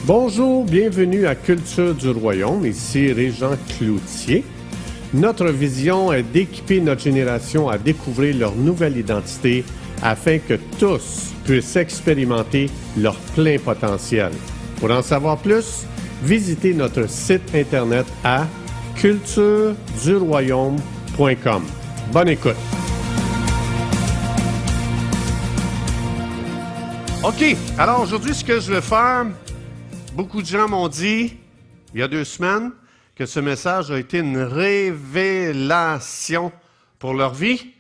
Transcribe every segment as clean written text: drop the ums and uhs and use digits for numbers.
Bonjour, bienvenue à Culture du Royaume, ici Régent Cloutier. Notre vision est d'équiper notre génération à découvrir leur nouvelle identité afin que tous puissent expérimenter leur plein potentiel. Pour en savoir plus, visitez notre site internet à cultureduroyaume.com. Bonne écoute! OK, alors aujourd'hui, ce que je vais faire, beaucoup de gens m'ont dit, il y a 2 semaines, que ce message a été une révélation pour leur vie.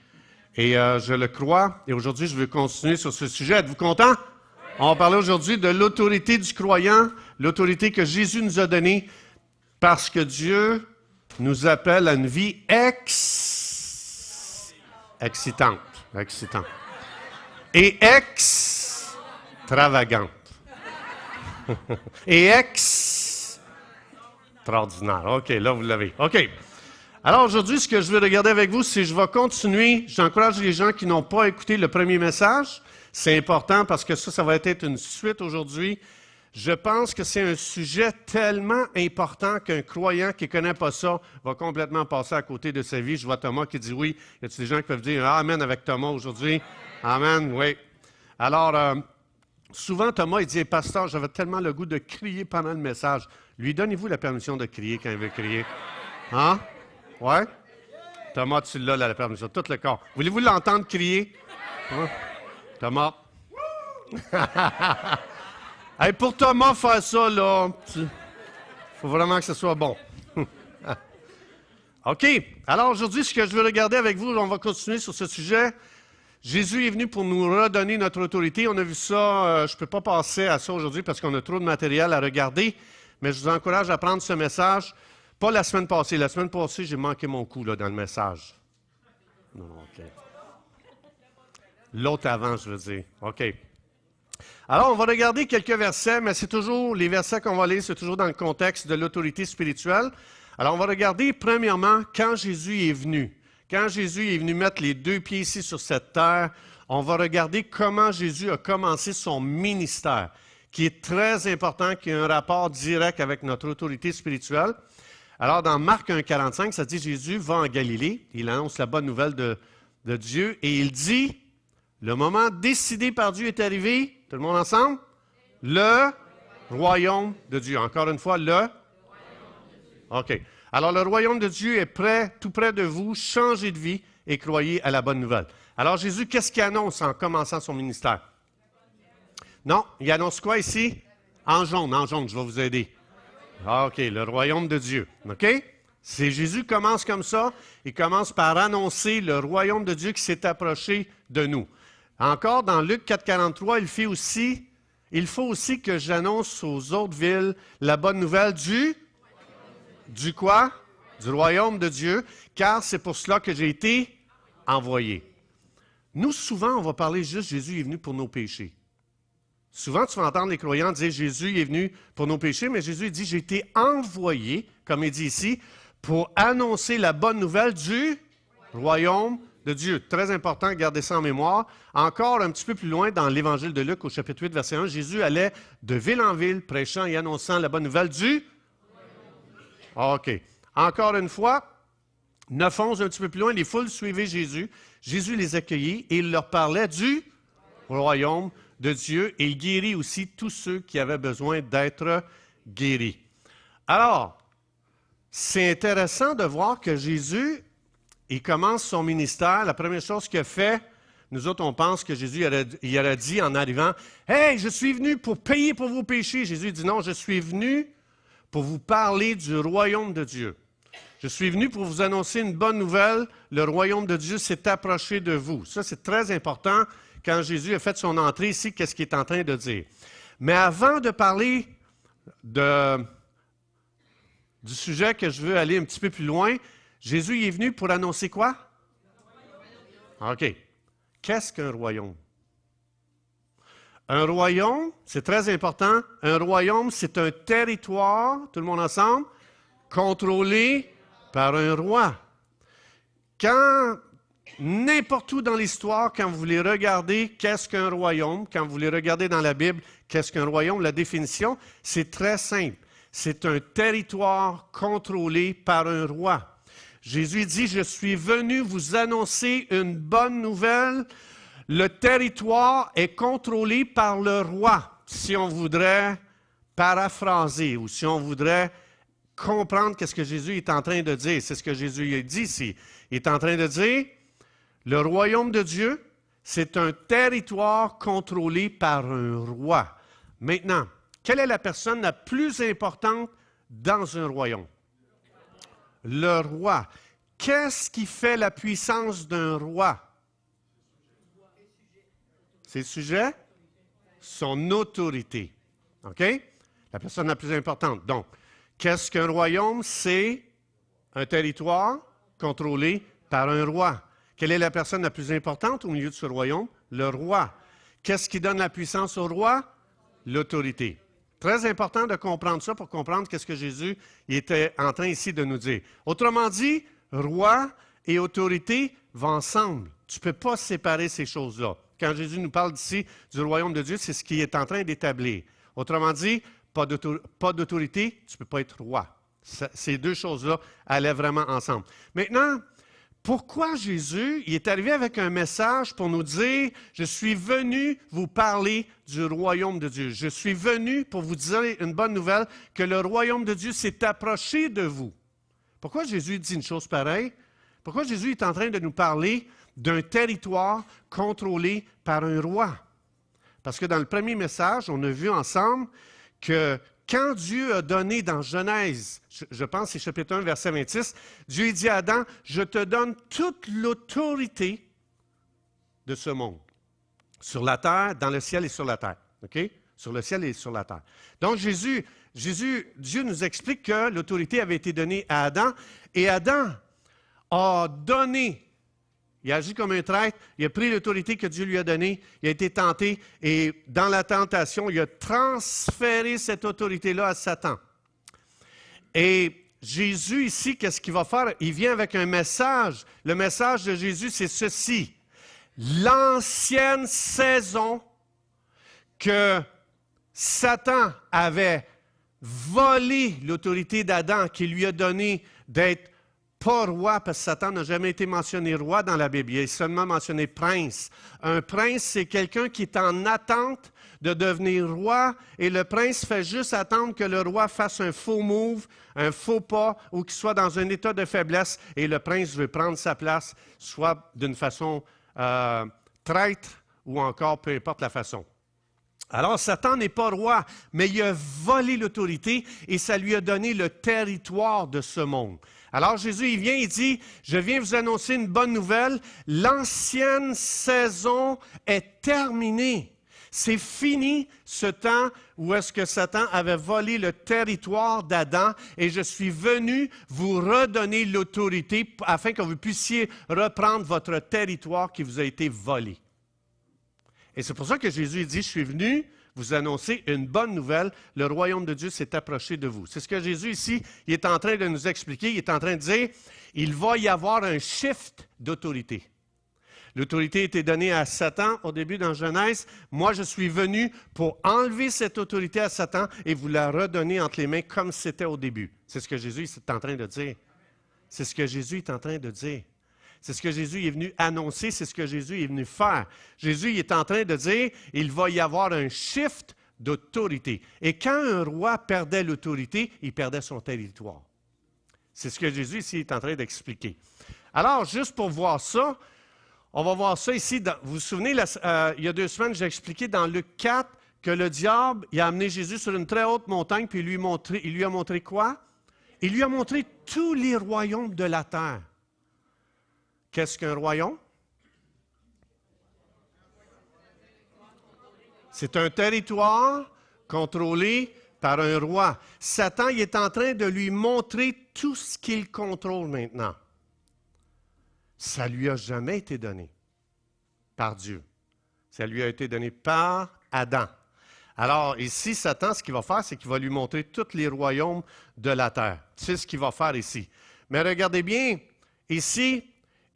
Et je le crois. Et aujourd'hui, je veux continuer sur ce sujet. Êtes-vous content? On va parler aujourd'hui de l'autorité du croyant, l'autorité que Jésus nous a donnée, parce que Dieu nous appelle à une vie excitante. Et extravagante. Et extraordinaire. OK, là, vous l'avez. OK. Alors, aujourd'hui, ce que je vais regarder avec vous, c'est je vais continuer. J'encourage les gens qui n'ont pas écouté le premier message. C'est important parce que ça va être une suite aujourd'hui. Je pense que c'est un sujet tellement important qu'un croyant qui ne connaît pas ça va complètement passer à côté de sa vie. Je vois Thomas qui dit oui. Y a-t-il des gens qui peuvent dire Amen avec Thomas aujourd'hui? Amen, oui. Alors, souvent, Thomas, il dit, pasteur, j'avais tellement le goût de crier pendant le message. Lui, donnez-vous la permission de crier quand il veut crier. Hein? Ouais? Thomas, tu l'as, la permission. Tout le corps. Voulez-vous l'entendre crier? Hein? Thomas? Hey, pour Thomas, faire ça, là, il faut vraiment que ce soit bon. OK. Alors, aujourd'hui, ce que je veux regarder avec vous, on va continuer sur ce sujet. Jésus est venu pour nous redonner notre autorité. On a vu ça, je ne peux pas passer à ça aujourd'hui parce qu'on a trop de matériel à regarder, mais je vous encourage à prendre ce message. Pas la semaine passée. La semaine passée, j'ai manqué mon coup là, dans le message. Non, OK. L'autre avant, je veux dire. OK. Alors, on va regarder quelques versets, mais c'est toujours, les versets qu'on va lire, c'est toujours dans le contexte de l'autorité spirituelle. Alors, on va regarder, premièrement, quand Jésus est venu. Quand Jésus est venu mettre les 2 pieds ici sur cette terre, on va regarder comment Jésus a commencé son ministère, qui est très important, qui a un rapport direct avec notre autorité spirituelle. Alors, dans Marc 1,45, ça dit Jésus va en Galilée, il annonce la bonne nouvelle de Dieu, et il dit, le moment décidé par Dieu est arrivé, tout le monde ensemble? Le royaume de Dieu. Encore une fois, le? OK. Alors, le royaume de Dieu est prêt, tout près de vous, changez de vie et croyez à la bonne nouvelle. Alors, Jésus, qu'est-ce qu'il annonce en commençant son ministère? Non, il annonce quoi ici? En jaune, je vais vous aider. OK, le royaume de Dieu. OK? C'est Jésus commence comme ça. Il commence par annoncer le royaume de Dieu qui s'est approché de nous. Encore, dans Luc 4,43, il faut aussi que j'annonce aux autres villes la bonne nouvelle du quoi? Du royaume de Dieu, car c'est pour cela que j'ai été envoyé. Nous, souvent, on va parler juste Jésus est venu pour nos péchés. Souvent, tu vas entendre les croyants dire Jésus est venu pour nos péchés, mais Jésus dit j'ai été envoyé, comme il dit ici, pour annoncer la bonne nouvelle du royaume de Dieu. Très important, gardez ça en mémoire. Encore un petit peu plus loin, dans l'Évangile de Luc, au chapitre 8, verset 1, Jésus allait de ville en ville, prêchant et annonçant la bonne nouvelle du... OK. Encore une fois, 9-11, un petit peu plus loin, les foules suivaient Jésus. Jésus les accueillit et il leur parlait du royaume de Dieu et il guérit aussi tous ceux qui avaient besoin d'être guéris. Alors, c'est intéressant de voir que Jésus, il commence son ministère. La première chose qu'il a fait, nous autres, on pense que Jésus il aurait dit en arrivant, « Hey, je suis venu pour payer pour vos péchés. » Jésus dit, « Non, je suis venu pour vous parler du royaume de Dieu. Je suis venu pour vous annoncer une bonne nouvelle. Le royaume de Dieu s'est approché de vous. » Ça, c'est très important. Quand Jésus a fait son entrée ici, qu'est-ce qu'il est en train de dire? Mais avant de parler du sujet que je veux aller un petit peu plus loin, Jésus est venu pour annoncer quoi? OK. Qu'est-ce qu'un royaume? Un royaume, c'est très important. Un royaume, c'est un territoire, tout le monde ensemble, contrôlé par un roi. Quand n'importe où dans l'histoire, quand vous voulez regarder qu'est-ce qu'un royaume, quand vous voulez regarder dans la Bible qu'est-ce qu'un royaume, la définition, c'est très simple. C'est un territoire contrôlé par un roi. Jésus dit, je suis venu vous annoncer une bonne nouvelle. Le territoire est contrôlé par le roi. Si on voudrait paraphraser ou si on voudrait comprendre qu'est-ce que Jésus est en train de dire, c'est ce que Jésus a dit ici. Il est en train de dire, le royaume de Dieu, c'est un territoire contrôlé par un roi. Maintenant, quelle est la personne la plus importante dans un royaume? Le roi. Qu'est-ce qui fait la puissance d'un roi? Ses sujets? Son autorité. OK? La personne la plus importante. Donc, qu'est-ce qu'un royaume? C'est un territoire contrôlé par un roi. Quelle est la personne la plus importante au milieu de ce royaume? Le roi. Qu'est-ce qui donne la puissance au roi? L'autorité. Très important de comprendre ça pour comprendre qu'est-ce que Jésus était en train ici de nous dire. Autrement dit, roi et autorité vont ensemble. Tu ne peux pas séparer ces choses-là. Quand Jésus nous parle d'ici du royaume de Dieu, c'est ce qu'il est en train d'établir. Autrement dit, pas d'autorité, tu ne peux pas être roi. Ces deux choses-là allaient vraiment ensemble. Maintenant, pourquoi Jésus il est arrivé avec un message pour nous dire « Je suis venu vous parler du royaume de Dieu. Je suis venu pour vous dire une bonne nouvelle que le royaume de Dieu s'est approché de vous. » Pourquoi Jésus dit une chose pareille? Pourquoi Jésus est en train de nous parler d'un territoire contrôlé par un roi? Parce que dans le premier message, on a vu ensemble que quand Dieu a donné dans Genèse, je pense que c'est chapitre 1, verset 26, Dieu dit à Adam, « Je te donne toute l'autorité de ce monde, sur la terre, dans le ciel et sur la terre. » OK? Sur le ciel et sur la terre. Donc Dieu nous explique que l'autorité avait été donnée à Adam, et Adam a donné. Il a agi comme un traître, il a pris l'autorité que Dieu lui a donnée, il a été tenté, et dans la tentation, il a transféré cette autorité-là à Satan. Et Jésus, ici, qu'est-ce qu'il va faire? Il vient avec un message. Le message de Jésus, c'est ceci. L'ancienne saison que Satan avait volé l'autorité d'Adam, qui lui a donné d'être pas roi, parce que Satan n'a jamais été mentionné roi dans la Bible. Il est seulement mentionné prince. Un prince, c'est quelqu'un qui est en attente de devenir roi, et le prince fait juste attendre que le roi fasse un faux move, un faux pas, ou qu'il soit dans un état de faiblesse, et le prince veut prendre sa place, soit d'une façon traître, ou encore peu importe la façon. Alors, Satan n'est pas roi, mais il a volé l'autorité et ça lui a donné le territoire de ce monde. Alors, Jésus, il vient, il dit, « Je viens vous annoncer une bonne nouvelle. L'ancienne saison est terminée. » C'est fini ce temps où est-ce que Satan avait volé le territoire d'Adam et je suis venu vous redonner l'autorité afin que vous puissiez reprendre votre territoire qui vous a été volé. Et c'est pour ça que Jésus dit, « Je suis venu vous annoncer une bonne nouvelle, le royaume de Dieu s'est approché de vous. » C'est ce que Jésus ici, il est en train de nous expliquer, il est en train de dire, il va y avoir un shift d'autorité. L'autorité a été donnée à Satan au début dans Genèse. Moi, je suis venu pour enlever cette autorité à Satan et vous la redonner entre les mains comme c'était au début. C'est ce que Jésus est en train de dire. C'est ce que Jésus est en train de dire. C'est ce que Jésus est venu annoncer, c'est ce que Jésus est venu faire. Jésus est en train de dire, il va y avoir un shift d'autorité. Et quand un roi perdait l'autorité, il perdait son territoire. C'est ce que Jésus ici est en train d'expliquer. Alors, juste pour voir ça, on va voir ça ici. Vous vous souvenez, il y a 2 semaines, j'ai expliqué dans Luc 4 que le diable il a amené Jésus sur une très haute montagne, puis il lui a montré quoi? Il lui a montré tous les royaumes de la terre. Qu'est-ce qu'un royaume? C'est un territoire contrôlé par un roi. Satan il est en train de lui montrer tout ce qu'il contrôle maintenant. Ça ne lui a jamais été donné par Dieu. Ça lui a été donné par Adam. Alors ici, Satan, ce qu'il va faire, c'est qu'il va lui montrer tous les royaumes de la terre. C'est ce qu'il va faire ici. Mais regardez bien, ici,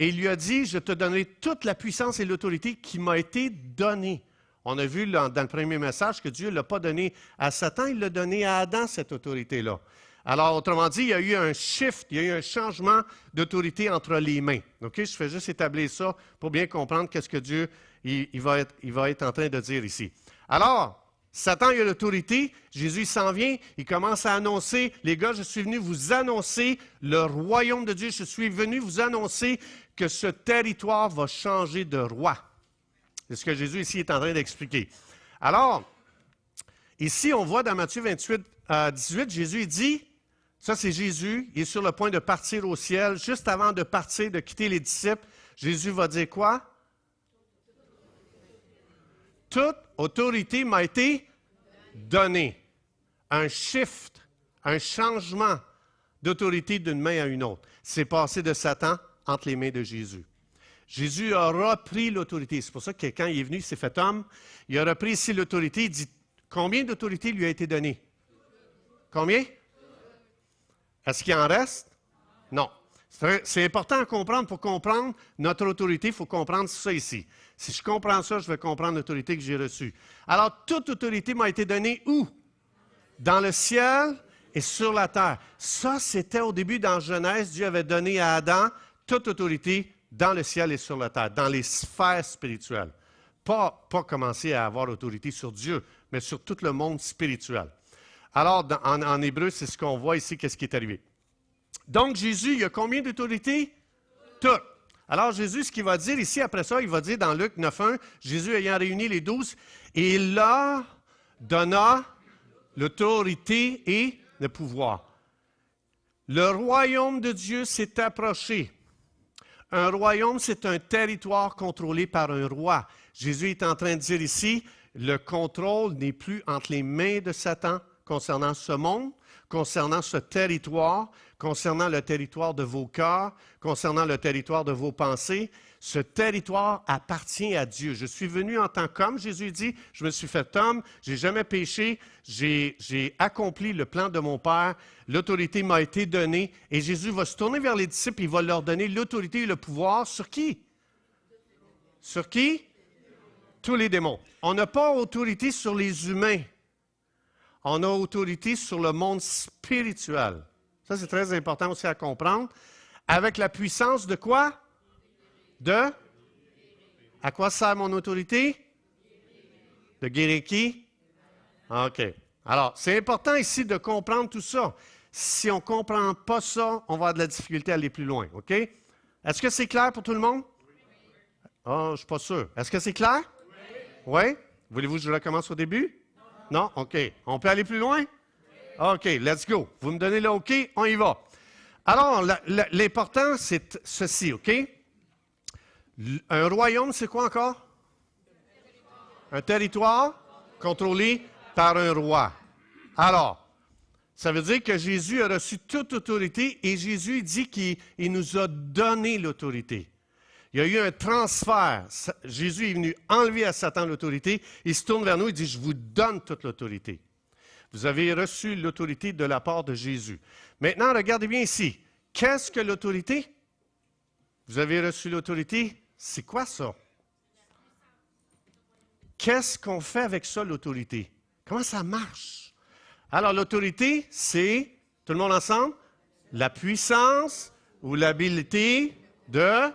Et il lui a dit, je te donnerai toute la puissance et l'autorité qui m'a été donnée. On a vu dans le premier message que Dieu ne l'a pas donné à Satan, il l'a donné à Adam, cette autorité-là. Alors, autrement dit, il y a eu un shift, il y a eu un changement d'autorité entre les mains. OK? Je fais juste établir ça pour bien comprendre qu'est-ce que Dieu il va être en train de dire ici. Alors, Satan, il a l'autorité, Jésus s'en vient, il commence à annoncer, les gars, je suis venu vous annoncer le royaume de Dieu, je suis venu vous annoncer que ce territoire va changer de roi. C'est ce que Jésus ici est en train d'expliquer. Alors, ici, on voit dans Matthieu 28, 18, Jésus dit, ça c'est Jésus, il est sur le point de partir au ciel. Juste avant de partir, de quitter les disciples, Jésus va dire quoi? Toute autorité m'a été donnée. Un shift, un changement d'autorité d'une main à une autre. C'est passé de Satan entre les mains de Jésus. Jésus a repris l'autorité. C'est pour ça que quand il est venu, il s'est fait homme. Il a repris ici l'autorité. Il dit, combien d'autorité lui a été donnée? Combien? Est-ce qu'il en reste? Non. C'est important à comprendre. Pour comprendre notre autorité, il faut comprendre ça ici. Si je comprends ça, je vais comprendre l'autorité que j'ai reçue. Alors, toute autorité m'a été donnée où? Dans le ciel et sur la terre. Ça, c'était au début dans Genèse. Dieu avait donné à Adam toute autorité dans le ciel et sur la terre, dans les sphères spirituelles. Pas commencer à avoir autorité sur Dieu, mais sur tout le monde spirituel. Alors, en hébreu, c'est ce qu'on voit ici, qu'est-ce qui est arrivé. Donc, Jésus, il a combien d'autorité? Toutes. Alors, Jésus, ce qu'il va dire ici, après ça, il va dire dans Luc 9.1, Jésus ayant réuni les 12, et il leur donna l'autorité et le pouvoir. Le royaume de Dieu s'est approché. Un royaume, c'est un territoire contrôlé par un roi. Jésus est en train de dire ici, le contrôle n'est plus entre les mains de Satan concernant ce monde, concernant ce territoire, concernant le territoire de vos cœurs, concernant le territoire de vos pensées. Ce territoire appartient à Dieu. Je suis venu en tant qu'homme, Jésus dit, je me suis fait homme, je n'ai jamais péché, j'ai accompli le plan de mon Père, l'autorité m'a été donnée, et Jésus va se tourner vers les disciples, il va leur donner l'autorité et le pouvoir sur qui? Sur qui? Tous les démons. On n'a pas autorité sur les humains. On a autorité sur le monde spirituel. Ça, c'est très important aussi à comprendre. Avec la puissance de quoi? De? À quoi sert mon autorité? De guérir qui? OK. Alors, c'est important ici de comprendre tout ça. Si on ne comprend pas ça, on va avoir de la difficulté à aller plus loin. OK? Est-ce que c'est clair pour tout le monde? Ah, je ne suis pas sûr. Est-ce que c'est clair? Oui? Voulez-vous que je recommence au début? Non? OK. On peut aller plus loin? OK, let's go. Vous me donnez le OK, on y va. Alors, l'important, c'est ceci, OK? Un royaume, c'est quoi encore? Un territoire contrôlé par un roi. Alors, ça veut dire que Jésus a reçu toute autorité et Jésus dit qu'il nous a donné l'autorité. Il y a eu un transfert. Jésus est venu enlever à Satan l'autorité. Il se tourne vers nous et dit, je vous donne toute l'autorité. Vous avez reçu l'autorité de la part de Jésus. Maintenant, regardez bien ici. Qu'est-ce que l'autorité? Vous avez reçu l'autorité? C'est quoi ça? Qu'est-ce qu'on fait avec ça, l'autorité? Comment ça marche? Alors, l'autorité, c'est, tout le monde ensemble, la puissance ou l'habilité de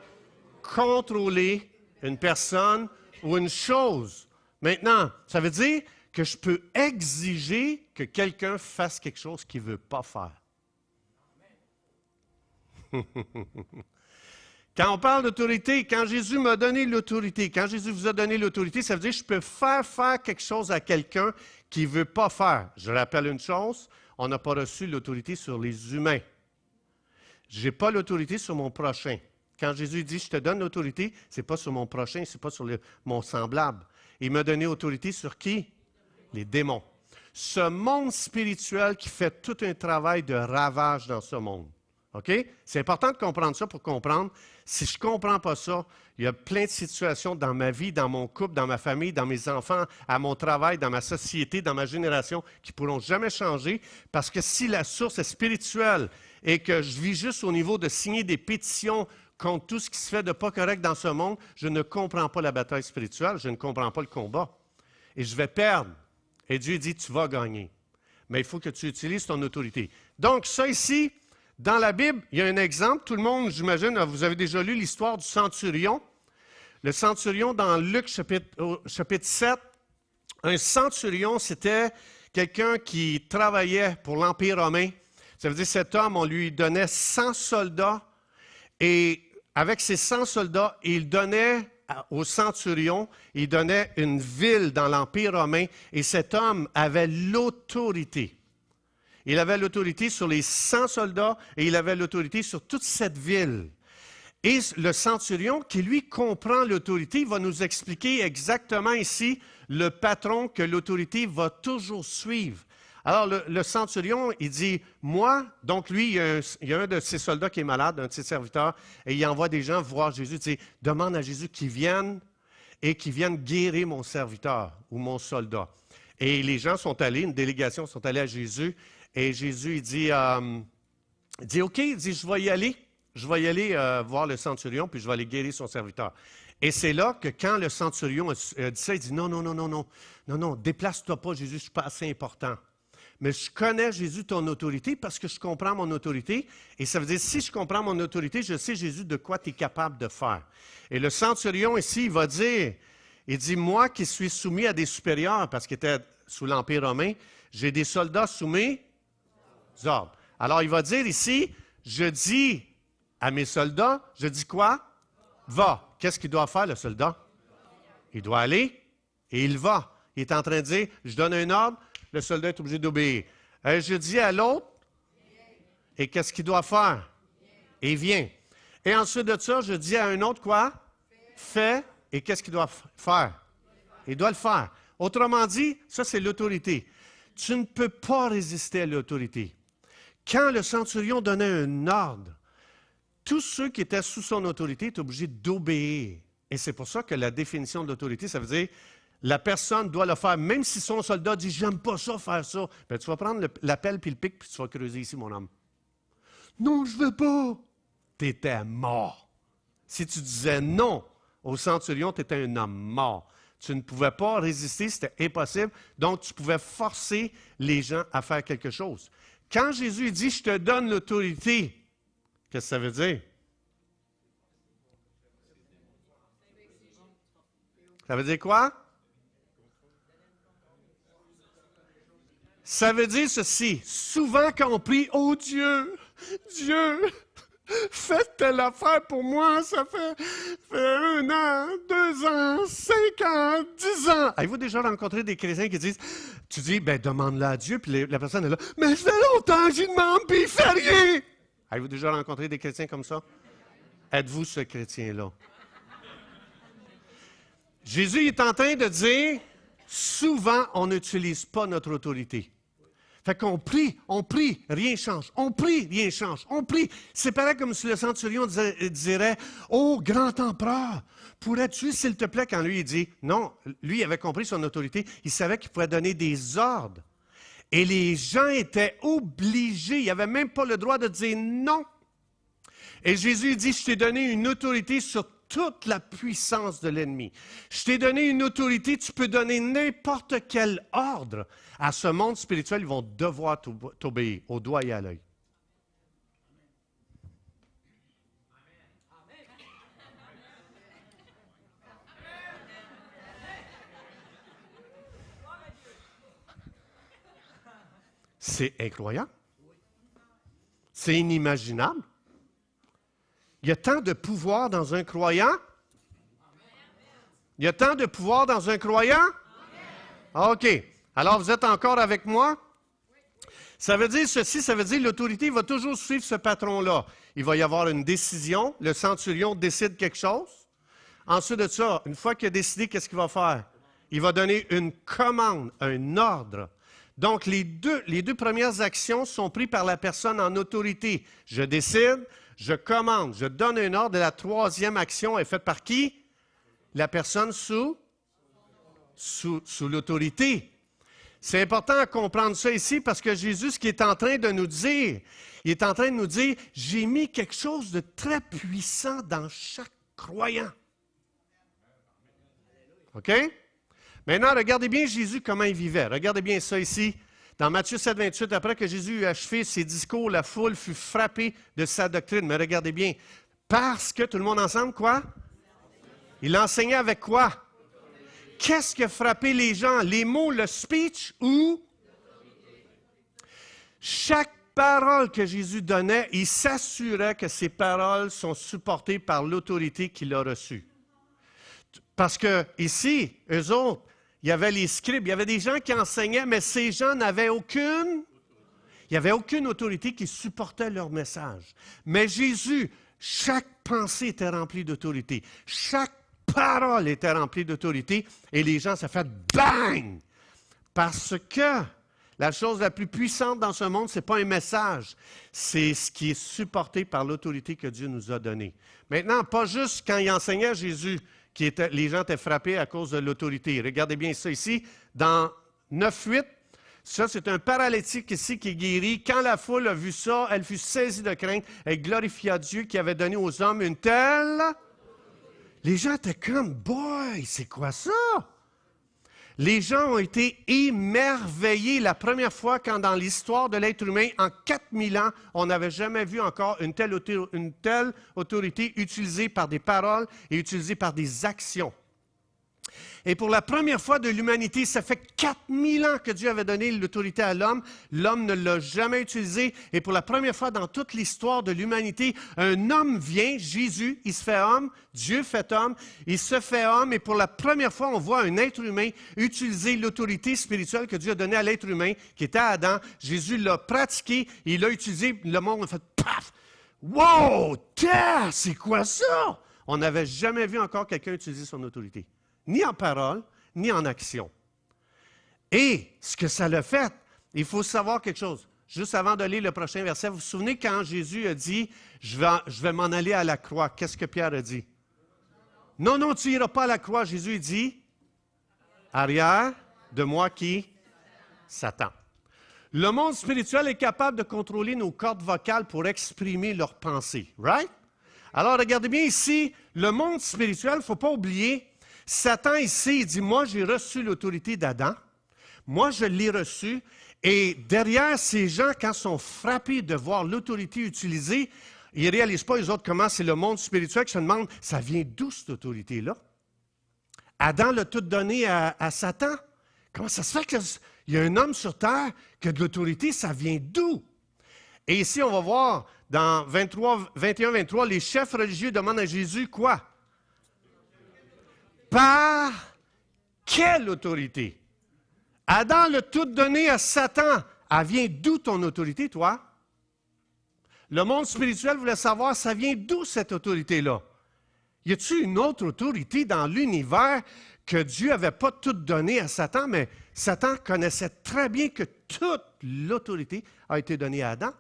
contrôler une personne ou une chose. Maintenant, ça veut dire que je peux exiger que quelqu'un fasse quelque chose qu'il ne veut pas faire. Quand on parle d'autorité, quand Jésus m'a donné l'autorité, quand Jésus vous a donné l'autorité, ça veut dire que je peux faire quelque chose à quelqu'un qui ne veut pas faire. Je rappelle une chose, on n'a pas reçu l'autorité sur les humains. Je n'ai pas l'autorité sur mon prochain. Quand Jésus dit « je te donne l'autorité », ce n'est pas sur mon prochain, ce n'est pas sur mon semblable. Il m'a donné autorité sur qui? Les démons. Ce monde spirituel qui fait tout un travail de ravage dans ce monde. OK? C'est important de comprendre ça pour comprendre. Si je ne comprends pas ça, il y a plein de situations dans ma vie, dans mon couple, dans ma famille, dans mes enfants, à mon travail, dans ma société, dans ma génération, qui ne pourront jamais changer, parce que si la source est spirituelle et que je vis juste au niveau de signer des pétitions contre tout ce qui se fait de pas correct dans ce monde, je ne comprends pas la bataille spirituelle, je ne comprends pas le combat. Et je vais perdre. Et Dieu dit, tu vas gagner. Mais il faut que tu utilises ton autorité. Donc, ça ici, dans la Bible, il y a un exemple. Tout le monde, j'imagine, vous avez déjà lu l'histoire du centurion. Le centurion, dans Luc chapitre 7, un centurion, c'était quelqu'un qui travaillait pour l'Empire romain. Ça veut dire cet homme, on lui donnait 100 soldats et avec ces 100 soldats, il donnait au centurion, il donnait une ville dans l'Empire romain et cet homme avait l'autorité. Il avait l'autorité sur les 100 soldats et il avait l'autorité sur toute cette ville. Et le centurion, qui lui comprend l'autorité, va nous expliquer exactement ici le patron que l'autorité va toujours suivre. Alors, le centurion, il dit, moi, donc lui, il y a un de ses soldats qui est malade, un de ses serviteurs, et il envoie des gens voir Jésus, il dit, demande à Jésus qu'il vienne et qu'il vienne guérir mon serviteur ou mon soldat. Et les gens sont allés, une délégation sont allés à Jésus, et Jésus, il dit, OK, il dit, je vais y aller voir le centurion, puis je vais aller guérir son serviteur. Et c'est là que quand le centurion a dit ça, il dit, non, déplace-toi pas, Jésus, je ne suis pas assez important. Mais je connais, Jésus, ton autorité parce que je comprends mon autorité. Et ça veut dire, si je comprends mon autorité, je sais, Jésus, de quoi tu es capable de faire. Et le centurion ici, il va dire, il dit, moi qui suis soumis à des supérieurs, parce qu'il était sous l'Empire romain, j'ai des soldats sous mes ordres. Alors, il va dire ici, je dis à mes soldats, je dis quoi? Va. Qu'est-ce qu'il doit faire, le soldat? Il doit aller et il va. Il est en train de dire, je donne un ordre, le soldat est obligé d'obéir. Je dis à l'autre, et qu'est-ce qu'il doit faire? Et vient. Et ensuite de ça, je dis à un autre quoi? Fais. Et qu'est-ce qu'il doit faire? Il doit le faire. Autrement dit, ça c'est l'autorité. Tu ne peux pas résister à l'autorité. Quand le centurion donnait un ordre, tous ceux qui étaient sous son autorité étaient obligés d'obéir. Et c'est pour ça que la définition de l'autorité, ça veut dire la personne doit le faire, même si son soldat dit « j'aime pas ça, faire ça ». Bien, tu vas prendre la pelle puis le pic, puis tu vas creuser ici, mon homme. « Non, je ne veux pas ». Tu étais mort. Si tu disais non au centurion, tu étais un homme mort. Tu ne pouvais pas résister, c'était impossible. Donc, tu pouvais forcer les gens à faire quelque chose. Quand Jésus dit « je te donne l'autorité », qu'est-ce que ça veut dire? Ça veut dire quoi? Ça veut dire ceci. Souvent quand on prie, « Oh Dieu, Dieu, fais telle affaire pour moi, ça fait 1 an, 2 ans, 5 ans, 10 ans. » Avez-vous déjà rencontré des chrétiens qui disent, tu dis, ben demande-le à Dieu, puis la personne est là, « Mais ça fait longtemps que j'y demande, puis il fait rien. » Avez-vous déjà rencontré des chrétiens comme ça? Êtes-vous ce chrétien-là? Jésus est en train de dire, souvent, on n'utilise pas notre autorité. Fait qu'on prie, rien ne change. On prie, rien ne change. On prie. C'est pareil comme si le centurion dirait, « Oh, grand empereur, pourrais-tu, s'il te plaît, » quand lui, il dit, non, lui, il avait compris son autorité, il savait qu'il pouvait donner des ordres. Et les gens étaient obligés, ils n'avaient même pas le droit de dire non. Et Jésus dit, « Je t'ai donné une autorité sur toute la puissance de l'ennemi. Je t'ai donné une autorité, tu peux donner n'importe quel ordre. À ce monde spirituel, ils vont devoir t'obéir, au doigt et à l'œil. » C'est incroyable. C'est inimaginable. Il y a tant de pouvoir dans un croyant. Il y a tant de pouvoir dans un croyant. OK. Alors, vous êtes encore avec moi? Ça veut dire ceci, ça veut dire que l'autorité va toujours suivre ce patron-là. Il va y avoir une décision. Le centurion décide quelque chose. Ensuite de ça, une fois qu'il a décidé, qu'est-ce qu'il va faire? Il va donner une commande, un ordre. Donc, les deux premières actions sont prises par la personne en autorité. Je décide, je commande, je donne un ordre. Et la troisième action est faite par qui? La personne sous l'autorité. C'est important à comprendre ça ici parce que Jésus, ce qu'il est en train de nous dire, il est en train de nous dire, j'ai mis quelque chose de très puissant dans chaque croyant. OK? Maintenant, regardez bien Jésus, comment il vivait. Regardez bien ça ici. Dans Matthieu 7, 28, après que Jésus eut achevé ses discours, la foule fut frappée de sa doctrine. Mais regardez bien, parce que, tout le monde ensemble, quoi? Il enseignait avec quoi? Qu'est-ce qui a frappé les gens? Les mots, le speech ou? Chaque parole que Jésus donnait, il s'assurait que ces paroles sont supportées par l'autorité qu'il a reçue. Parce que ici, eux autres, il y avait les scribes, il y avait des gens qui enseignaient, mais ces gens n'avaient aucune... Il n'y avait aucune autorité qui supportait leur message. Mais Jésus, chaque pensée était remplie d'autorité. Chaque parole était remplie d'autorité. Et les gens, ça fait bang! Parce que la chose la plus puissante dans ce monde, ce n'est pas un message. C'est ce qui est supporté par l'autorité que Dieu nous a donnée. Maintenant, pas juste quand il enseignait Jésus, les gens étaient frappés à cause de l'autorité. Regardez bien ça ici, dans 9.8. Ça, c'est un paralytique ici qui est guéri. Quand la foule a vu ça, elle fut saisie de crainte. Elle glorifia Dieu qui avait donné aux hommes une telle... Les gens étaient comme, boy, c'est quoi ça? Les gens ont été émerveillés la première fois quand dans l'histoire de l'être humain, en 4000 ans, on n'avait jamais vu encore une telle autorité utilisée par des paroles et utilisée par des actions. Et pour la première fois de l'humanité, ça fait 4000 ans que Dieu avait donné l'autorité à l'homme. L'homme ne l'a jamais utilisée. Et pour la première fois dans toute l'histoire de l'humanité, un homme vient, Jésus, il se fait homme, Dieu fait homme, il se fait homme. Et pour la première fois, on voit un être humain utiliser l'autorité spirituelle que Dieu a donnée à l'être humain, qui était Adam. Jésus l'a pratiqué, il l'a utilisé, le monde a fait paf! Wow! C'est quoi ça? On n'avait jamais vu encore quelqu'un utiliser son autorité. Ni en parole, ni en action. Et ce que ça l'a fait, il faut savoir quelque chose. Juste avant de lire le prochain verset, vous vous souvenez quand Jésus a dit « Je vais m'en aller à la croix », qu'est-ce que Pierre a dit? « Non, non, tu n'iras pas à la croix. » Jésus dit « Arrière de moi qui? Satan. » Le monde spirituel est capable de contrôler nos cordes vocales pour exprimer leurs pensées. Right? Alors, regardez bien ici, le monde spirituel, il ne faut pas oublier, Satan ici, il dit, moi j'ai reçu l'autorité d'Adam, moi je l'ai reçu, et derrière ces gens, quand ils sont frappés de voir l'autorité utilisée, ils ne réalisent pas, les autres, comment c'est le monde spirituel qui se demande, ça vient d'où cette autorité-là? Adam l'a tout donné à Satan. Comment ça se fait qu'il y a un homme sur terre que de l'autorité, ça vient d'où? Et ici, on va voir, dans 21-23, les chefs religieux demandent à Jésus quoi? Par quelle autorité? Adam l'a tout donné à Satan. Elle vient d'où ton autorité, toi? Le monde spirituel voulait savoir, ça vient d'où cette autorité-là? Y a-t-il une autre autorité dans l'univers que Dieu n'avait pas tout donné à Satan, mais Satan connaissait très bien que toute l'autorité a été donnée à Adam?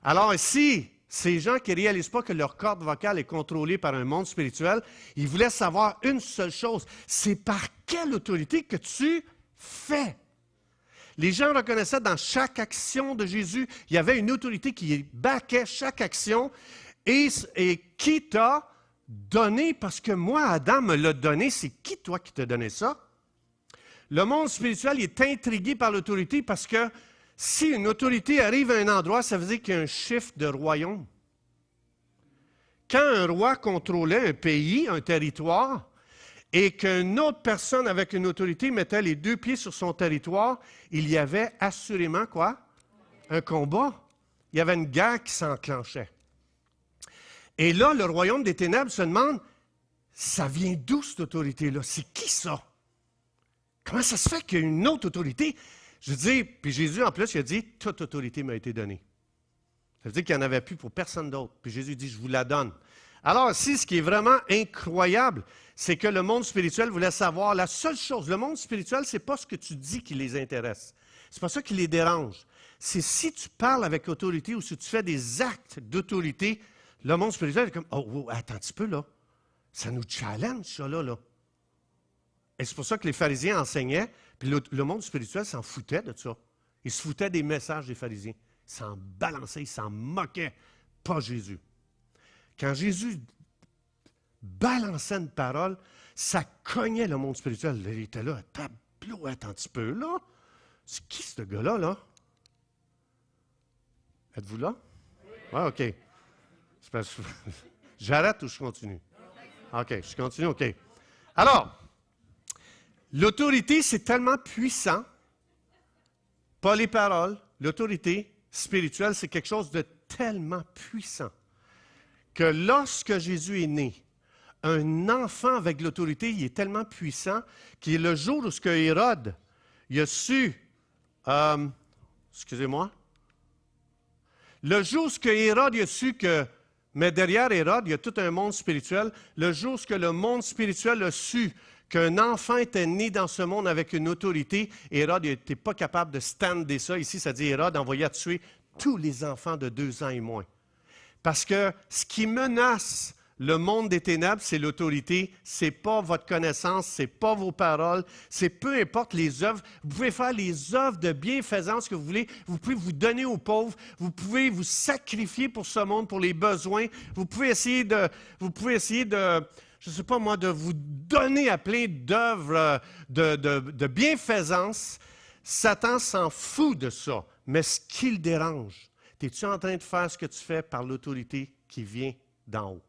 Alors ici, ces gens qui ne réalisent pas que leur corde vocale est contrôlée par un monde spirituel, ils voulaient savoir une seule chose, c'est par quelle autorité que tu fais. Les gens reconnaissaient dans chaque action de Jésus, il y avait une autorité qui baquait chaque action et qui t'a donné, parce que moi, Adam me l'a donné, c'est qui toi qui t'a donné ça? Le monde spirituel est intrigué par l'autorité parce que si une autorité arrive à un endroit, ça veut dire qu'il y a un chiffre de royaume. Quand un roi contrôlait un pays, un territoire, et qu'une autre personne avec une autorité mettait les deux pieds sur son territoire, il y avait assurément quoi? Un combat. Il y avait une guerre qui s'enclenchait. Et là, le royaume des ténèbres se demande, ça vient d'où cette autorité-là? C'est qui ça? Comment ça se fait qu'il y a une autre autorité? Je dis, puis Jésus, en plus, il a dit, toute autorité m'a été donnée. Ça veut dire qu'il n'y en avait plus pour personne d'autre. Puis Jésus dit, je vous la donne. Alors ici, ce qui est vraiment incroyable, c'est que le monde spirituel voulait savoir la seule chose. Le monde spirituel, ce n'est pas ce que tu dis qui les intéresse. Ce n'est pas ça qui les dérange. C'est si tu parles avec autorité ou si tu fais des actes d'autorité, le monde spirituel est comme, oh, attends un petit peu là. Ça nous challenge, ça là. Et c'est pour ça que les pharisiens enseignaient, puis le monde spirituel s'en foutait de ça. Ils se foutaient des messages des pharisiens. Ils s'en balançaient, ils s'en moquaient. Pas Jésus. Quand Jésus balançait une parole, ça cognait le monde spirituel. Il était là, tableau, attends un petit peu, là. C'est qui ce gars-là, là? Êtes-vous là? Oui, OK. J'arrête ou je continue? OK, je continue, OK. Alors, l'autorité, c'est tellement puissant, pas les paroles, l'autorité spirituelle, c'est quelque chose de tellement puissant que lorsque Jésus est né, un enfant avec l'autorité, il est tellement puissant qu'il le jour où ce que Hérode, il a su, excusez-moi, le jour où ce que Hérode il a su que, mais derrière Hérode, il y a tout un monde spirituel, le jour où le monde spirituel a su qu'un enfant était né dans ce monde avec une autorité, Hérode n'était pas capable de stander ça. Ici, ça dit Hérode envoya tuer tous les enfants de 2 ans et moins. Parce que ce qui menace le monde des ténèbres, c'est l'autorité. Ce n'est pas votre connaissance, ce n'est pas vos paroles, c'est peu importe les œuvres. Vous pouvez faire les œuvres de bienfaisance que vous voulez. Vous pouvez vous donner aux pauvres. Vous pouvez vous sacrifier pour ce monde, pour les besoins. Vous pouvez essayer de je ne sais pas moi, de vous donner à plein d'œuvres de bienfaisance. Satan s'en fout de ça. Mais ce qui le dérange, es-tu en train de faire ce que tu fais par l'autorité qui vient d'en haut?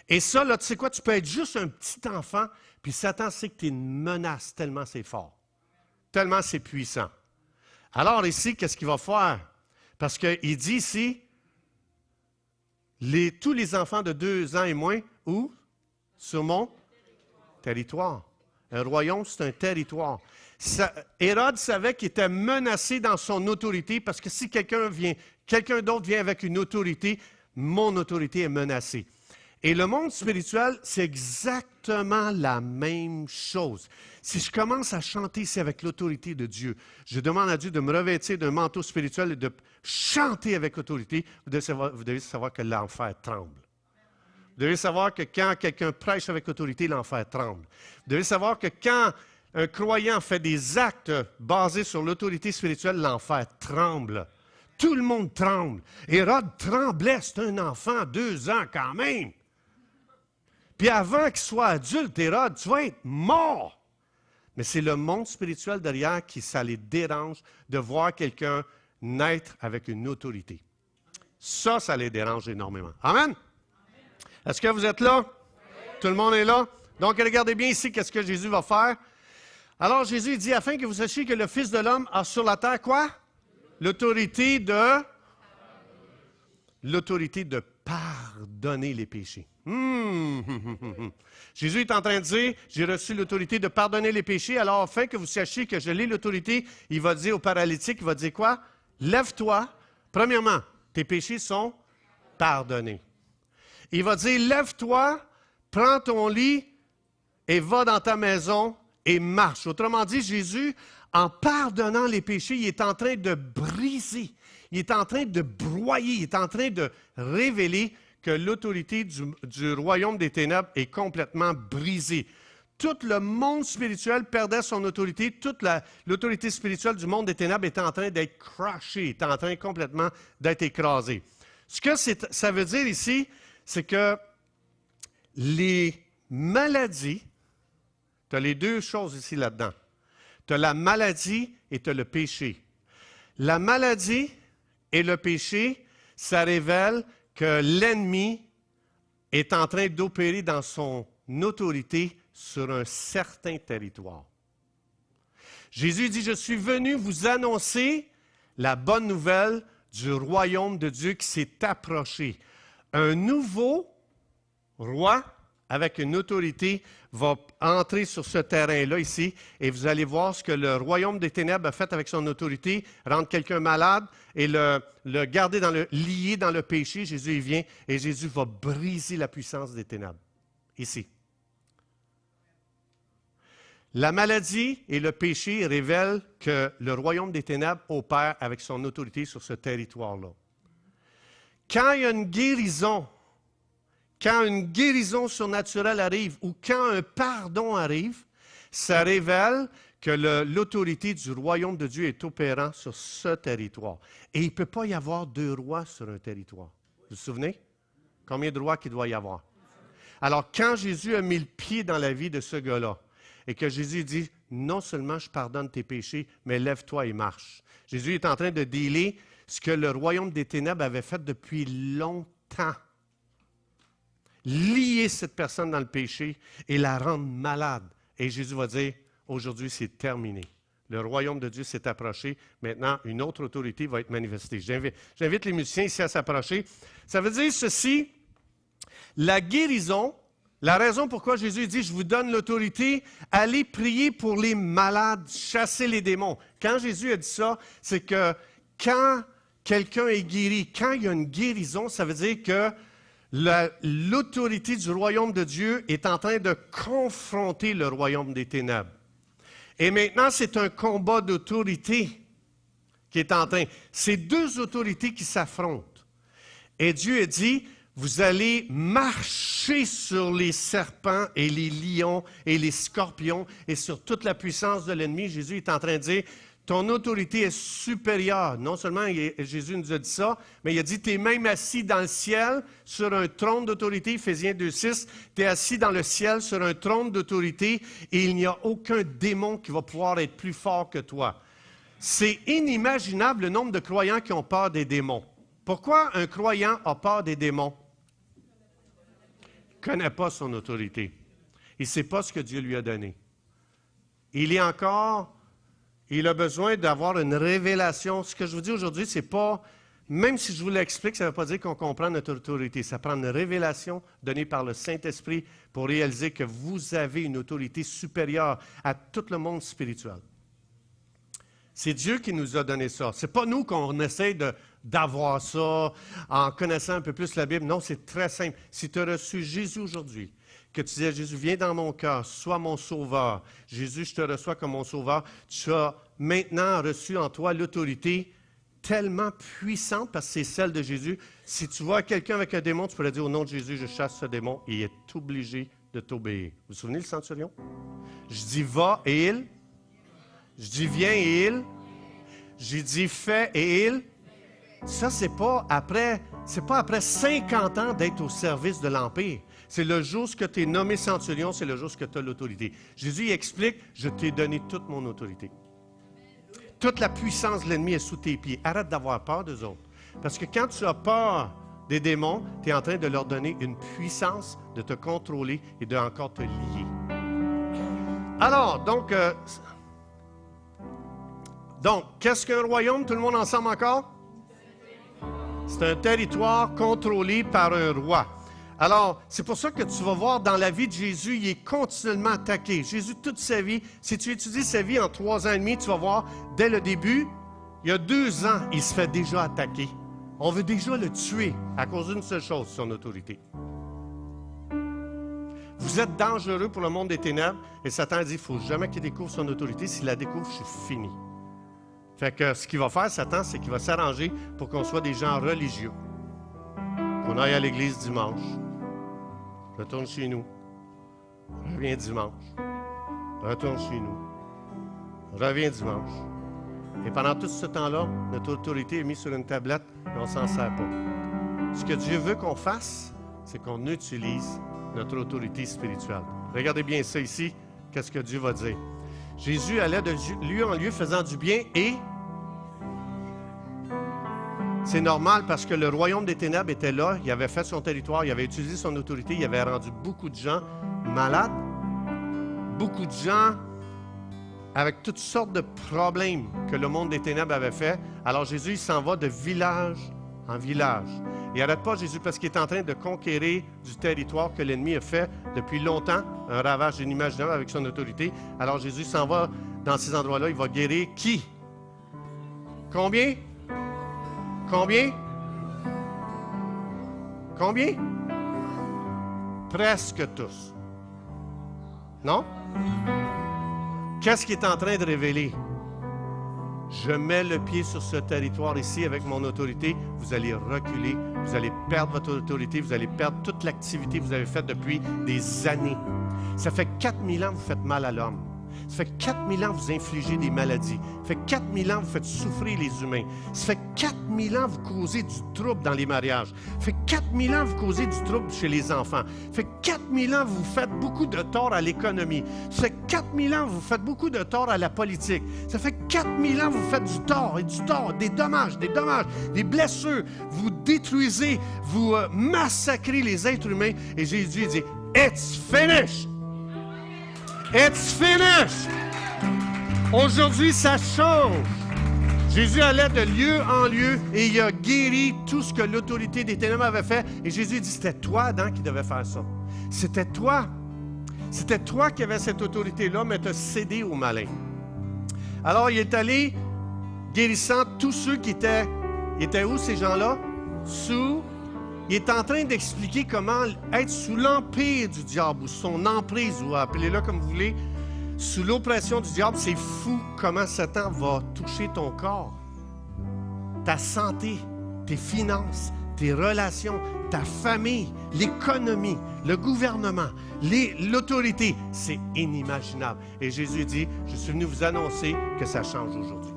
Et ça, là, tu sais quoi, tu peux être juste un petit enfant, puis Satan sait que tu es une menace tellement c'est fort, tellement c'est puissant. Alors ici, qu'est-ce qu'il va faire? Parce qu'il dit ici, tous les enfants de 2 ans et moins, où? Sur mon territoire. Un royaume, c'est un territoire. Hérode savait qu'il était menacé dans son autorité parce que si quelqu'un d'autre vient avec une autorité, mon autorité est menacée. Et le monde spirituel, c'est exactement la même chose. Si je commence à chanter ici avec l'autorité de Dieu, je demande à Dieu de me revêtir d'un manteau spirituel et de chanter avec autorité, vous devez savoir que l'enfer tremble. Vous devez savoir que quand quelqu'un prêche avec autorité, l'enfer tremble. Vous devez savoir que quand un croyant fait des actes basés sur l'autorité spirituelle, l'enfer tremble. Tout le monde tremble. Hérode tremblait, c'est un enfant, 2 ans quand même. Puis avant qu'il soit adulte, Hérode, tu vas être mort. Mais c'est le monde spirituel derrière qui ça les dérange de voir quelqu'un naître avec une autorité. Ça les dérange énormément. Amen? Est-ce que vous êtes là? Tout le monde est là? Donc, regardez bien ici qu'est-ce que Jésus va faire. Alors, Jésus dit, afin que vous sachiez que le Fils de l'homme a sur la terre quoi? L'autorité de pardonner les péchés. Jésus est en train de dire, j'ai reçu l'autorité de pardonner les péchés, alors afin que vous sachiez que je l'ai l'autorité, il va dire au paralytique, il va dire quoi? Lève-toi. Premièrement, tes péchés sont pardonnés. Il va dire, lève-toi, prends ton lit et va dans ta maison et marche. Autrement dit, Jésus, en pardonnant les péchés, il est en train de briser, il est en train de broyer, il est en train de révéler que l'autorité du royaume des ténèbres est complètement brisée. Tout le monde spirituel perdait son autorité, toute l'autorité spirituelle du monde des ténèbres était en train d'être crushée, était en train complètement d'être écrasée. Ce que ça veut dire ici, c'est que les maladies, tu as les 2 choses ici là-dedans. Tu as la maladie et tu as le péché. La maladie et le péché, ça révèle que l'ennemi est en train d'opérer dans son autorité sur un certain territoire. Jésus dit, je suis venu vous annoncer la bonne nouvelle du royaume de Dieu qui s'est approché. Un nouveau roi avec une autorité, va entrer sur ce terrain-là ici, et vous allez voir ce que le royaume des ténèbres a fait avec son autorité, rendre quelqu'un malade et le garder lié dans le péché. Jésus il vient et Jésus va briser la puissance des ténèbres. Ici. La maladie et le péché révèlent que le royaume des ténèbres opère avec son autorité sur ce territoire-là. Quand il y a une guérison, quand une guérison surnaturelle arrive ou quand un pardon arrive, ça révèle que l'autorité du royaume de Dieu est opérant sur ce territoire. Et il ne peut pas y avoir 2 rois sur un territoire. Vous vous souvenez? Combien de rois qu'il doit y avoir? Alors, quand Jésus a mis le pied dans la vie de ce gars-là, et que Jésus dit, non seulement je pardonne tes péchés, mais lève-toi et marche. Jésus est en train de dealer ce que le royaume des ténèbres avait fait depuis longtemps. Lier cette personne dans le péché et la rendre malade. Et Jésus va dire, aujourd'hui c'est terminé. Le royaume de Dieu s'est approché. Maintenant, une autre autorité va être manifestée. J'invite les musiciens ici à s'approcher. Ça veut dire ceci, la guérison, la raison pourquoi Jésus dit, je vous donne l'autorité, allez prier pour les malades, chasser les démons. Quand Jésus a dit ça, c'est que quand quelqu'un est guéri, quand il y a une guérison, ça veut dire que l'autorité du royaume de Dieu est en train de confronter le royaume des ténèbres. Et maintenant, c'est un combat d'autorité qui est en train. C'est 2 autorités qui s'affrontent. Et Dieu a dit, vous allez marcher sur les serpents et les lions et les scorpions et sur toute la puissance de l'ennemi. Jésus est en train de dire, ton autorité est supérieure. Non seulement Jésus nous a dit ça, mais il a dit, tu es même assis dans le ciel sur un trône d'autorité, Éphésiens 2,6, tu es assis dans le ciel sur un trône d'autorité et il n'y a aucun démon qui va pouvoir être plus fort que toi. C'est inimaginable le nombre de croyants qui ont peur des démons. Pourquoi un croyant a peur des démons? Il ne connaît pas son autorité. Il ne sait pas ce que Dieu lui a donné. Il a besoin d'avoir une révélation. Ce que je vous dis aujourd'hui, c'est pas, même si je vous l'explique, ça ne veut pas dire qu'on comprend notre autorité. Ça prend une révélation donnée par le Saint-Esprit pour réaliser que vous avez une autorité supérieure à tout le monde spirituel. C'est Dieu qui nous a donné ça. Ce n'est pas nous qu'on essaie d'avoir ça en connaissant un peu plus la Bible. Non, c'est très simple. Si tu as reçu Jésus aujourd'hui, que tu disais, Jésus, viens dans mon cœur, sois mon sauveur. Jésus, je te reçois comme mon sauveur. Tu as maintenant reçu en toi l'autorité tellement puissante, parce que c'est celle de Jésus. Si tu vois quelqu'un avec un démon, tu pourrais dire, au nom de Jésus, je chasse ce démon. Il est obligé de t'obéir. Vous vous souvenez le centurion? Je dis, va et il. Je dis, viens et il. J'ai dit, fais et il. Ça, c'est pas après 50 ans d'être au service de l'Empire. C'est le jour où tu es nommé centurion, c'est le jour où tu as l'autorité. Jésus il explique, je t'ai donné toute mon autorité. Toute la puissance de l'ennemi est sous tes pieds. Arrête d'avoir peur d'eux autres. Parce que quand tu as peur des démons, tu es en train de leur donner une puissance de te contrôler et de encore te lier. Alors, donc qu'est-ce qu'un royaume? Tout le monde ensemble encore? C'est un territoire contrôlé par un roi. Alors, c'est pour ça que tu vas voir dans la vie de Jésus, il est continuellement attaqué. Jésus, toute sa vie, si tu étudies sa vie en 3 ans et demi, tu vas voir, dès le début, il y a 2 ans, il se fait déjà attaquer. On veut déjà le tuer à cause d'une seule chose, son autorité. Vous êtes dangereux pour le monde des ténèbres et Satan dit, il ne faut jamais qu'il découvre son autorité. S'il la découvre, je suis fini. Fait que ce qu'il va faire, Satan, c'est qu'il va s'arranger pour qu'on soit des gens religieux. Qu'on aille à l'église dimanche. Retourne chez nous. Reviens dimanche. Retourne chez nous. Reviens dimanche. Et pendant tout ce temps-là, notre autorité est mise sur une tablette et on ne s'en sert pas. Ce que Dieu veut qu'on fasse, c'est qu'on utilise notre autorité spirituelle. Regardez bien ça ici. Qu'est-ce que Dieu va dire? Jésus allait de lieu en lieu faisant du bien et c'est normal parce que le royaume des ténèbres était là, il avait fait son territoire, il avait utilisé son autorité, il avait rendu beaucoup de gens malades, beaucoup de gens avec toutes sortes de problèmes que le monde des ténèbres avait fait. Alors Jésus, il s'en va de village en village. Il n'arrête pas, Jésus, parce qu'il est en train de conquérir du territoire que l'ennemi a fait depuis longtemps, un ravage inimaginable avec son autorité. Alors Jésus s'en va dans ces endroits-là, il va guérir qui? Combien? Combien? Combien? Presque tous. Non? Qu'est-ce qu'il est en train de révéler? Je mets le pied sur ce territoire ici avec mon autorité. Vous allez reculer, vous allez perdre votre autorité, vous allez perdre toute l'activité que vous avez faite depuis des années. Ça fait 4000 ans que vous faites mal à l'homme. Ça fait 4000 ans que vous infligez des maladies. Ça fait 4000 ans que vous faites souffrir les humains. Ça fait 4000 ans que vous causez du trouble dans les mariages. Ça fait 4000 ans que vous causez du trouble chez les enfants. Ça fait 4000 ans que vous faites beaucoup de tort à l'économie. Ça fait 4000 ans que vous faites beaucoup de tort à la politique. Ça fait 4000 ans que vous faites du tort et du tort, des dommages, des blessures. Vous détruisez, vous massacrez les êtres humains. Et Jésus dit, « It's finished! » It's finished! Aujourd'hui, ça change. Jésus allait de lieu en lieu et il a guéri tout ce que l'autorité des ténèbres avait fait. Et Jésus dit, c'était toi, Adam, qui devais faire ça. C'était toi. C'était toi qui avais cette autorité-là, mais tu as cédé au malin. Alors, il est allé guérissant tous ceux qui étaient... Ils étaient où, ces gens-là? Il est en train d'expliquer comment être sous l'empire du diable, ou son emprise, ou appelez-le comme vous voulez, sous l'oppression du diable. C'est fou comment Satan va toucher ton corps, ta santé, tes finances, tes relations, ta famille, l'économie, le gouvernement, l'autorité. C'est inimaginable. Et Jésus dit, je suis venu vous annoncer que ça change aujourd'hui.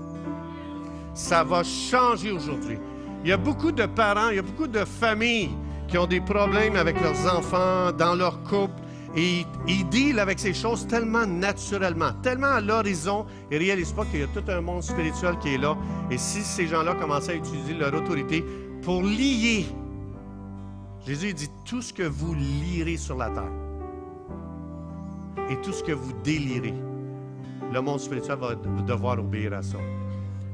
Ça va changer aujourd'hui. Il y a beaucoup de parents, il y a beaucoup de familles qui ont des problèmes avec leurs enfants, dans leur couple, et ils dealent avec ces choses tellement naturellement, tellement à l'horizon, ils ne réalisent pas qu'il y a tout un monde spirituel qui est là. Et si ces gens-là commençaient à utiliser leur autorité pour lier, Jésus dit, tout ce que vous lierez sur la terre et tout ce que vous délirez, le monde spirituel va devoir obéir à ça.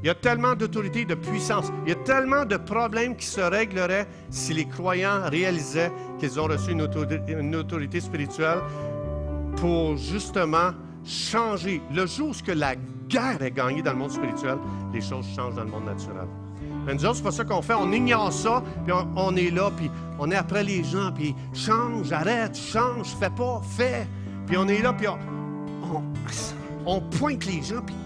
Il y a tellement d'autorité, de puissance. Il y a tellement de problèmes qui se régleraient si les croyants réalisaient qu'ils ont reçu une autorité spirituelle pour justement changer. Le jour où la guerre est gagnée dans le monde spirituel, les choses changent dans le monde naturel. Mais nous autres, c'est pas ça qu'on fait. On ignore ça, puis on est là, puis on est après les gens, puis change, arrête, change, fais pas, fais. Puis on est là, puis on pointe les gens, puis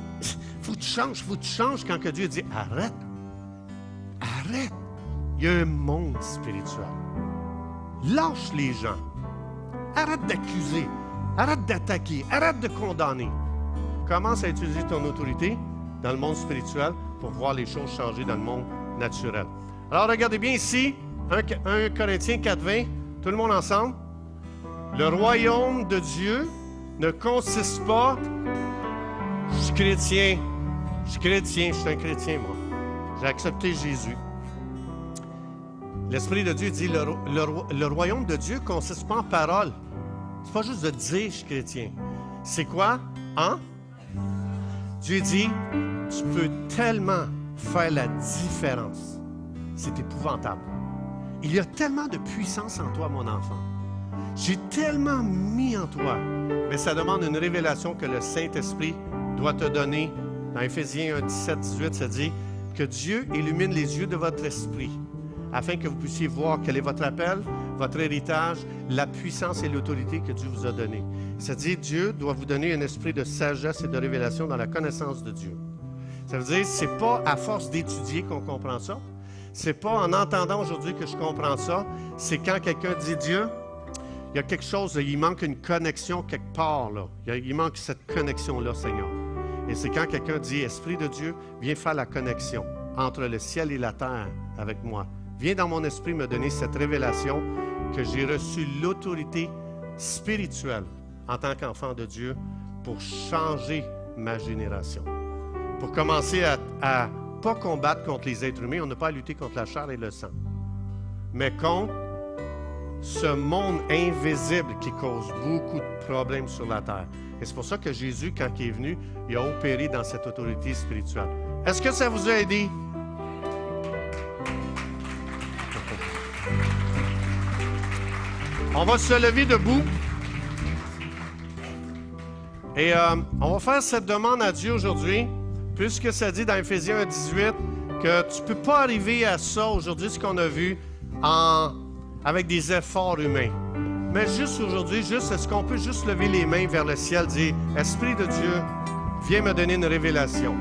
faut que tu changes quand que Dieu dit arrête. Arrête. Il y a un monde spirituel. Lâche les gens. Arrête d'accuser. Arrête d'attaquer. Arrête de condamner. Commence à utiliser ton autorité dans le monde spirituel pour voir les choses changer dans le monde naturel. Alors, regardez bien ici, 1 Corinthiens 4:20, tout le monde ensemble. Le royaume de Dieu ne consiste pas... Je suis chrétien, je suis un chrétien, moi. J'ai accepté Jésus. L'Esprit de Dieu dit, le royaume de Dieu ne consiste pas en paroles. C'est pas juste de dire je suis chrétien. C'est quoi? Hein? Dieu dit, tu peux tellement faire la différence. C'est épouvantable. Il y a tellement de puissance en toi, mon enfant. J'ai tellement mis en toi. Mais ça demande une révélation que le Saint-Esprit doit te donner. Dans Éphésiens 1, 17, 18, ça dit que Dieu illumine les yeux de votre esprit afin que vous puissiez voir quel est votre appel, votre héritage, la puissance et l'autorité que Dieu vous a donnée. Ça dit Dieu doit vous donner un esprit de sagesse et de révélation dans la connaissance de Dieu. Ça veut dire c'est pas à force d'étudier qu'on comprend ça. C'est pas en entendant aujourd'hui que je comprends ça. C'est quand quelqu'un dit Dieu, il y a quelque chose, il manque une connexion quelque part, là. Il manque cette connexion-là, Seigneur. Et c'est quand quelqu'un dit, Esprit de Dieu, viens faire la connexion entre le ciel et la terre avec moi. Viens dans mon esprit me donner cette révélation que j'ai reçu l'autorité spirituelle en tant qu'enfant de Dieu pour changer ma génération. Pour commencer à pas combattre contre les êtres humains, on n'a pas à lutter contre la chair et le sang, mais contre ce monde invisible qui cause beaucoup de problèmes sur la terre. Et c'est pour ça que Jésus, quand il est venu, il a opéré dans cette autorité spirituelle. Est-ce que ça vous a aidé? On va se lever debout. Et on va faire cette demande à Dieu aujourd'hui, puisque ça dit dans Éphésiens 1:18 que tu ne peux pas arriver à ça aujourd'hui, ce qu'on a vu, avec des efforts humains. Mais juste aujourd'hui, est-ce qu'on peut juste lever les mains vers le ciel, dire « Esprit de Dieu, viens me donner une révélation. »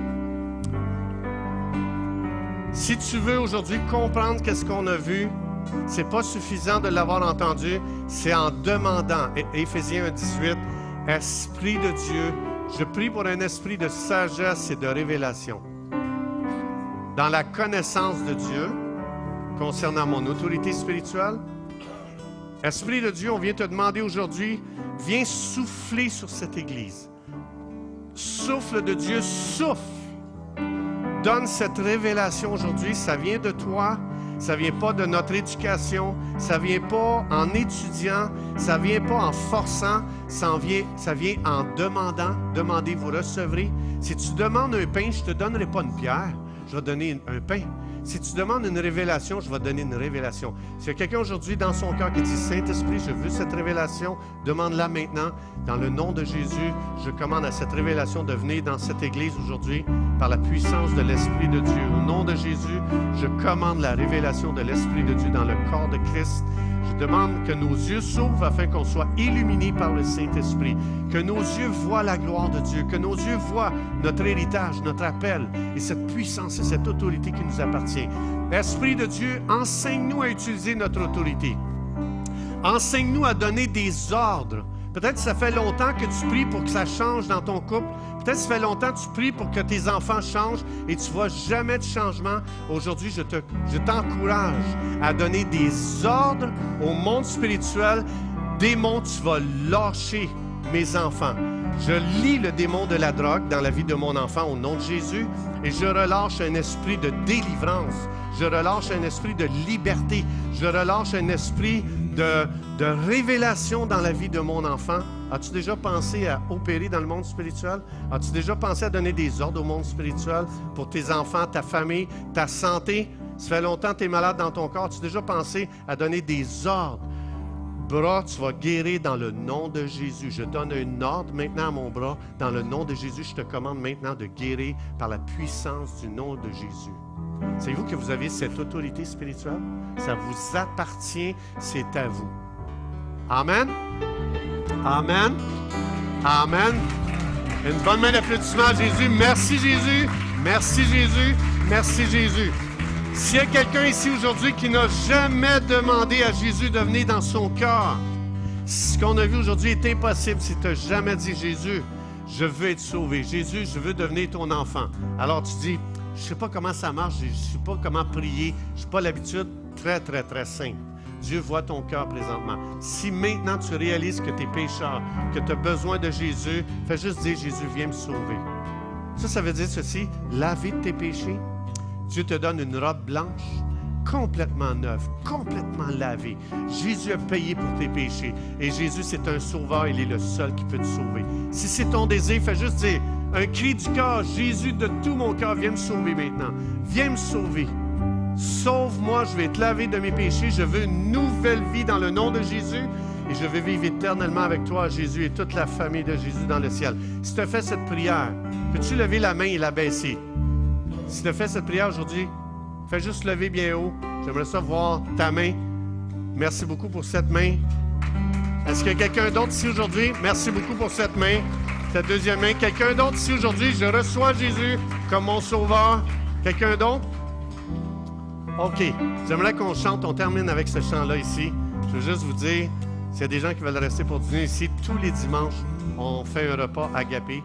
Si tu veux aujourd'hui comprendre qu'est-ce qu'on a vu, c'est pas suffisant de l'avoir entendu, c'est en demandant, Éphésiens 1:18, « Esprit de Dieu, je prie pour un esprit de sagesse et de révélation. » Dans la connaissance de Dieu, concernant mon autorité spirituelle, Esprit de Dieu, on vient te demander aujourd'hui, viens souffler sur cette Église. Souffle de Dieu, souffle. Donne cette révélation aujourd'hui, ça vient de toi, ça ne vient pas de notre éducation, ça ne vient pas en étudiant, ça ne vient pas en forçant, ça vient en demandant. Demandez, vous recevrez. Si tu demandes un pain, je ne te donnerai pas une pierre, je vais donner un pain. Si tu demandes une révélation, je vais te donner une révélation. S'il y a quelqu'un aujourd'hui dans son cœur qui dit « Saint-Esprit, je veux cette révélation », demande-la maintenant. Dans le nom de Jésus, je commande à cette révélation de venir dans cette Église aujourd'hui par la puissance de l'Esprit de Dieu. Au nom de Jésus, je commande la révélation de l'Esprit de Dieu dans le corps de Christ. Je demande que nos yeux s'ouvrent afin qu'on soit illuminés par le Saint-Esprit, que nos yeux voient la gloire de Dieu, que nos yeux voient notre héritage, notre appel et cette puissance et cette autorité qui nous appartient. Esprit de Dieu, enseigne-nous à utiliser notre autorité. Enseigne-nous à donner des ordres. Peut-être que ça fait longtemps que tu pries pour que ça change dans ton couple. Peut-être que ça fait longtemps que tu pries pour que tes enfants changent et tu ne vois jamais de changement. Aujourd'hui, je t'encourage à donner des ordres au monde spirituel. Démon, tu vas lâcher mes enfants. Je lis le démon de la drogue dans la vie de mon enfant au nom de Jésus et je relâche un esprit de délivrance. Je relâche un esprit de liberté. Je relâche un esprit de révélation dans la vie de mon enfant. As-tu déjà pensé à opérer dans le monde spirituel? As-tu déjà pensé à donner des ordres au monde spirituel pour tes enfants, ta famille, ta santé? Ça fait longtemps que tu es malade dans ton corps. As-tu déjà pensé à donner des ordres? Bras, tu vas guérir dans le nom de Jésus. Je donne un ordre maintenant à mon bras. Dans le nom de Jésus, je te commande maintenant de guérir par la puissance du nom de Jésus. Savez-vous que vous avez cette autorité spirituelle? Ça vous appartient, c'est à vous. Amen. Amen. Amen. Une bonne main d'applaudissement à Jésus. Merci Jésus. Merci Jésus. Merci Jésus. S'il y a quelqu'un ici aujourd'hui qui n'a jamais demandé à Jésus de venir dans son cœur, ce qu'on a vu aujourd'hui est impossible si tu n'as jamais dit « Jésus, je veux être sauvé. Jésus, je veux devenir ton enfant. » Alors tu dis « Je ne sais pas comment ça marche, je ne sais pas comment prier, je n'ai pas l'habitude. » Très, très, très simple. Dieu voit ton cœur présentement. Si maintenant tu réalises que tu es pécheur, que tu as besoin de Jésus, fais juste dire « Jésus, viens me sauver. » Ça veut dire ceci, laver de tes péchés. Dieu te donne une robe blanche, complètement neuve, complètement lavée. Jésus a payé pour tes péchés. Et Jésus, c'est un sauveur, il est le seul qui peut te sauver. Si c'est ton désir, fais juste dire un cri du cœur, Jésus, de tout mon cœur, viens me sauver maintenant. Viens me sauver. Sauve-moi, je vais te laver de mes péchés. Je veux une nouvelle vie dans le nom de Jésus. Et je veux vivre éternellement avec toi, Jésus, et toute la famille de Jésus dans le ciel. Si tu as fait cette prière, peux-tu lever la main et la baisser? Si tu as fait cette prière aujourd'hui, fais juste lever bien haut. J'aimerais ça voir ta main. Merci beaucoup pour cette main. Est-ce qu'il y a quelqu'un d'autre ici aujourd'hui? Merci beaucoup pour cette main. Cette deuxième main. Quelqu'un d'autre ici aujourd'hui? Je reçois Jésus comme mon sauveur. Quelqu'un d'autre? OK. J'aimerais qu'on chante. On termine avec ce chant-là ici. Je veux juste vous dire, s'il y a des gens qui veulent rester pour dîner ici, tous les dimanches, on fait un repas agapé.